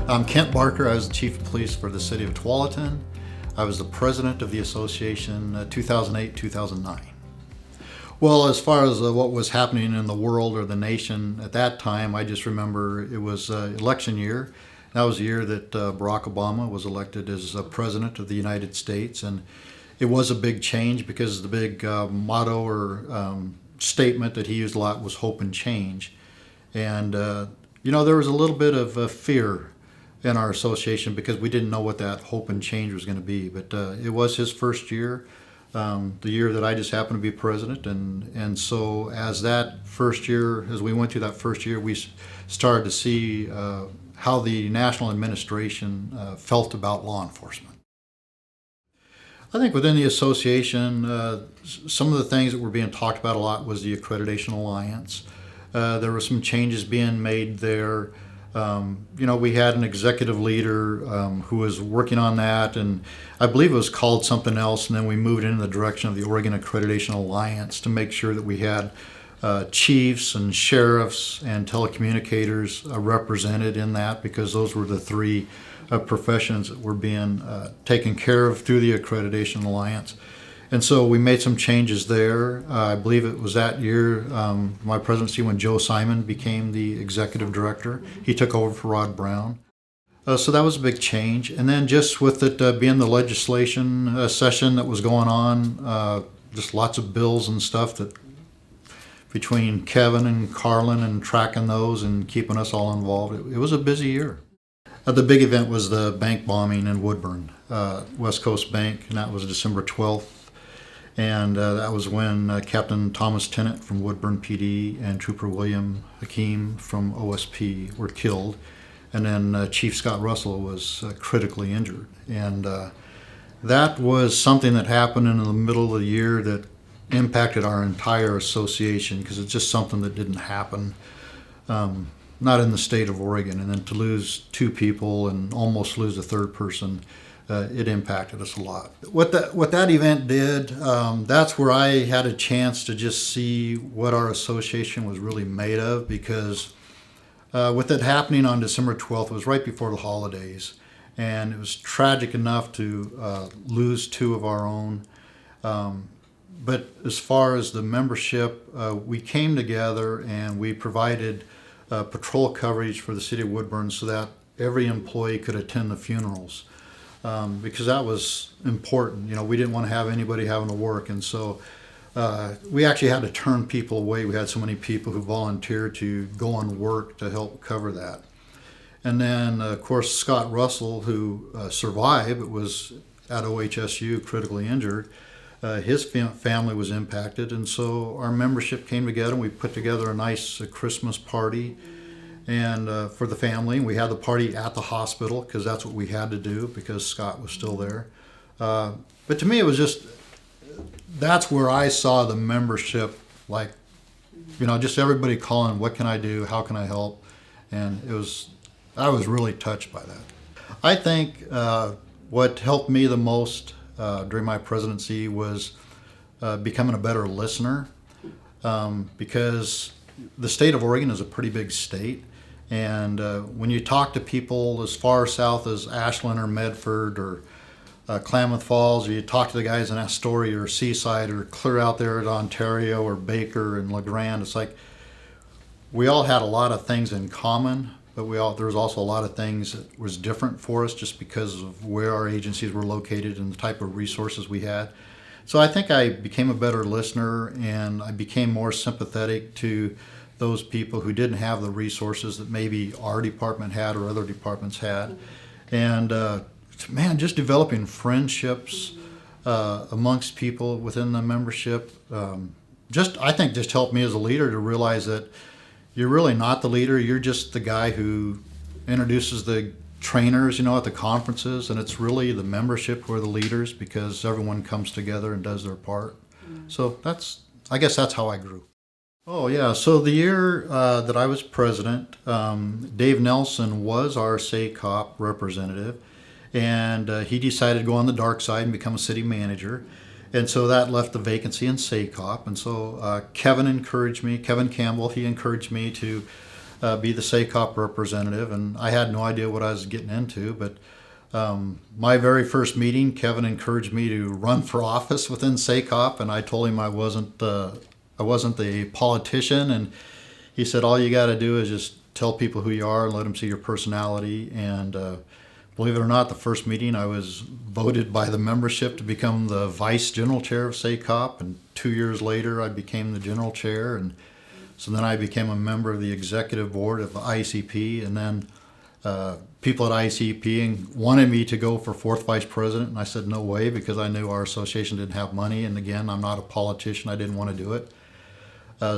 I'm Kent Barker. I was the Chief of Police for the City of Tualatin. I was the President of the Association 2008-2009. Well, as far as what was happening in the world or the nation at that time, I just remember it was election year. That was the year that Barack Obama was elected as President of the United States, and it was a big change because the big motto or statement that he used a lot was hope and change. And there was a little bit of fear in our association because we didn't know what that hope and change was going to be. But it was his first year, the year that I just happened to be president. And so as we went through that first year, we started to see how the national administration felt about law enforcement. I think within the association, some of the things that were being talked about a lot was the Accreditation Alliance. There were some changes being made there. We had an executive leader who was working on that, and I believe it was called something else, and then we moved in the direction of the Oregon Accreditation Alliance to make sure that we had chiefs and sheriffs and telecommunicators represented in that, because those were the three professions that were being taken care of through the Accreditation Alliance. And so we made some changes there. I believe it was that year, my presidency, when Joe Simon became the executive director. He took over for Rod Brown. So that was a big change. And then just with it being the legislation session that was going on, just lots of bills and stuff that between Kevin and Carlin and tracking those and keeping us all involved, it was a busy year. The big event was the bank bombing in Woodburn, West Coast Bank, and that was December 12th. And that was when Captain Thomas Tennant from Woodburn PD and Trooper William Hakeem from OSP were killed. And then Chief Scott Russell was critically injured. And that was something that happened in the middle of the year that impacted our entire association, because it's just something that didn't happen, not in the state of Oregon. And then to lose two people and almost lose a third person, it impacted us a lot. What that event did, that's where I had a chance to just see what our association was really made of, because with it happening on December 12th, it was right before the holidays, and it was tragic enough to lose two of our own. But as far as the membership, we came together and we provided patrol coverage for the city of Woodburn so that every employee could attend the funerals. Because that was important. We didn't want to have anybody having to work, and so we actually had to turn people away. We had so many people who volunteered to go and work to help cover that. And then, of course, Scott Russell, who survived, was at OHSU, critically injured. His family was impacted, and so our membership came together, and we put together a nice Christmas party and for the family. We had the party at the hospital because that's what we had to do because Scott was still there. But to me, it was that's where I saw the membership, just everybody calling, what can I do, how can I help? And I was really touched by that. I think what helped me the most during my presidency was becoming a better listener, because the state of Oregon is a pretty big state. And when you talk to people as far south as Ashland or Medford or Klamath Falls, or you talk to the guys in Astoria or Seaside or clear out there at Ontario or Baker and LeGrand, it's like we all had a lot of things in common, but there was also a lot of things that was different for us just because of where our agencies were located and the type of resources we had. So I think I became a better listener, and I became more sympathetic to those people who didn't have the resources that maybe our department had or other departments had. And just developing friendships amongst people within the membership, I think just helped me as a leader to realize that you're really not the leader. You're just the guy who introduces the trainers, at the conferences, and it's really the membership who are the leaders because everyone comes together and does their part. So I guess that's how I grew. Oh yeah, so the year that I was president, Dave Nelson was our SACOP representative, and he decided to go on the dark side and become a city manager. And so that left the vacancy in SACOP. And so Kevin Campbell, he encouraged me to be the SACOP representative, and I had no idea what I was getting into. But my very first meeting, Kevin encouraged me to run for office within SACOP, and I told him I wasn't a politician, and he said all you got to do is just tell people who you are and let them see your personality. And believe it or not, the first meeting I was voted by the membership to become the vice general chair of SACOP, and 2 years later I became the general chair, and so then I became a member of the executive board of ICP, and then people at ICP wanted me to go for fourth vice president, and I said no way, because I knew our association didn't have money, and again, I'm not a politician, I didn't want to do it.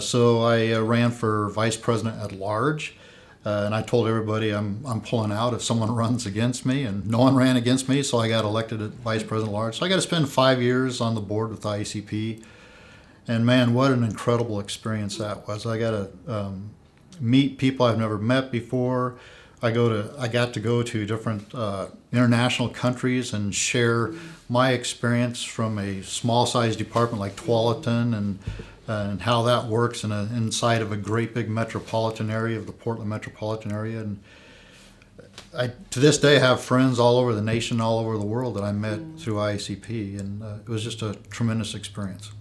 So I ran for vice president at large, and I told everybody I'm pulling out if someone runs against me, and no one ran against me, so I got elected as vice president at large. So I got to spend 5 years on the board with ICP, and man, what an incredible experience that was. I got to meet people I've never met before. I got to go to different international countries and share my experience from a small-sized department like Tualatin, and how that works inside of a great big metropolitan area of the Portland metropolitan area. And I, to this day, have friends all over the nation, all over the world that I met through ICP, and it was just a tremendous experience.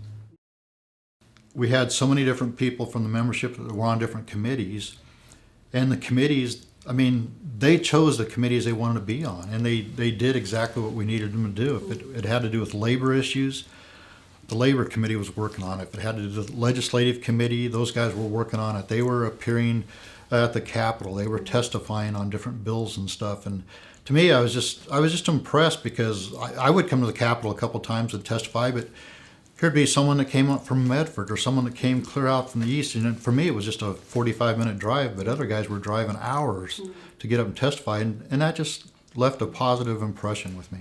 We had so many different people from the membership that were on different committees, and the committees, I mean, they chose the committees they wanted to be on, and they did exactly what we needed them to do. If it had to do with labor issues, the labor committee was working on it. If it had to do with the legislative committee, those guys were working on it. They were appearing at the Capitol. They were testifying on different bills and stuff. And to me, I was just impressed, because I would come to the Capitol a couple times and testify, but here'd be someone that came up from Medford or someone that came clear out from the east. And for me, it was just a 45-minute drive, but other guys were driving hours to get up and testify. And that just left a positive impression with me.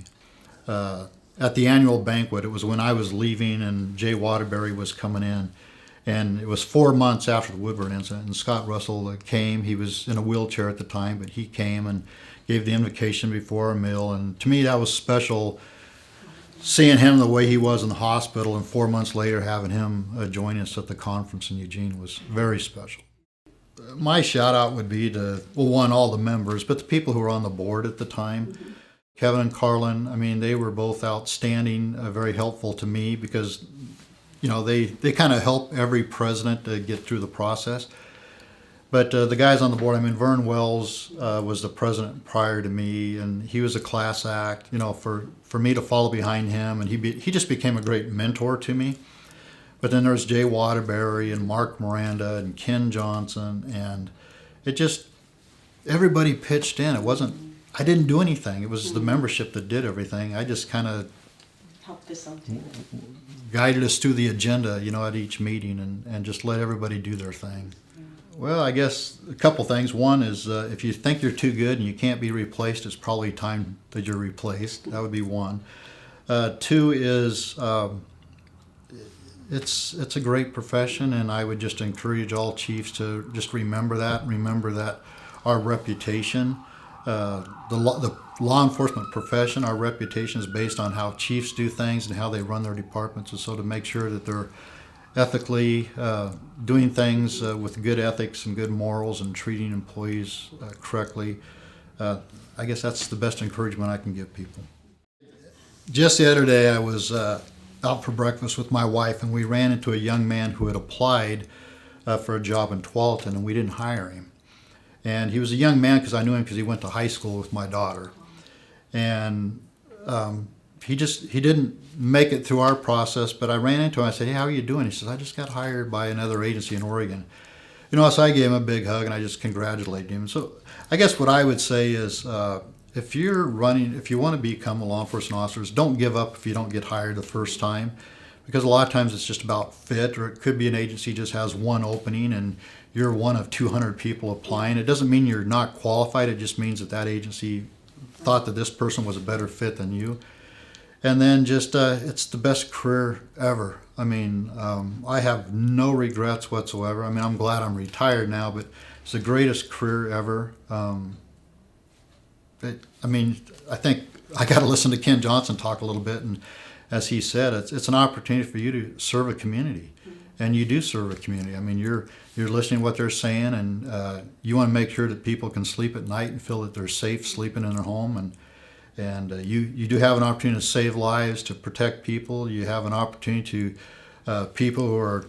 At the annual banquet, it was when I was leaving and Jay Waterbury was coming in. And it was 4 months after the Woodburn incident. And Scott Russell came. He was in a wheelchair at the time, but he came and gave the invocation before a meal. And to me, that was special. Seeing him the way he was in the hospital, and 4 months later having him join us at the conference in Eugene was very special. My shout out would be to, well, one, all the members, but the people who were on the board at the time. Kevin and Carlin, I mean, they were both outstanding, very helpful to me, because, you know, they kind of help every president to get through the process. But the guys on the board, I mean, Vern Wells was the president prior to me, and he was a class act, you know, for me to follow behind him, and he just became a great mentor to me. But then there's Jay Waterbury and Mark Miranda and Ken Johnson, and it just, everybody pitched in. It wasn't, I didn't do anything. It was the membership that did everything. I just kind of help facilitate, guided us through the agenda, you know, at each meeting, and just let everybody do their thing. Well, I guess a couple things. One is if you think you're too good and you can't be replaced, it's probably time that you're replaced. That would be one. Two is it's a great profession, and I would just encourage all chiefs to just remember that our reputation, the law enforcement profession, our reputation is based on how chiefs do things and how they run their departments, and so to make sure that they're ethically doing things with good ethics and good morals and treating employees correctly. I guess that's the best encouragement I can give people. Just the other day I was out for breakfast with my wife, and we ran into a young man who had applied for a job in Tualatin, and we didn't hire him. And he was a young man because I knew him because he went to high school with my daughter. And he didn't make it through our process, but I ran into him. I said, "Hey, how are you doing?" He says, "I just got hired by another agency in Oregon." You know, so I gave him a big hug and I just congratulated him. So I guess what I would say is if you want to become a law enforcement officer, don't give up if you don't get hired the first time, because a lot of times it's just about fit, or it could be an agency just has one opening and you're one of 200 people applying. It doesn't mean you're not qualified. It just means that agency thought that this person was a better fit than you. And then just, it's the best career ever. I mean, I have no regrets whatsoever. I mean, I'm glad I'm retired now, but it's the greatest career ever. I think I got to listen to Ken Johnson talk a little bit, and as he said, it's an opportunity for you to serve a community. and you do serve a community. I mean, you're listening to what they're saying, and you want to make sure that people can sleep at night and feel that they're safe sleeping in their home. And you do have an opportunity to save lives, to protect people. You have an opportunity to people who are,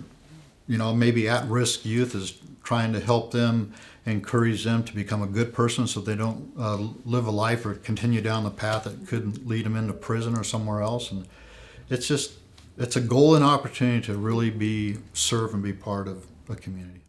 maybe at-risk youth, is trying to help them, encourage them to become a good person so they don't live a life or continue down the path that could lead them into prison or somewhere else. And it's a goal and opportunity to really serve and be part of a community.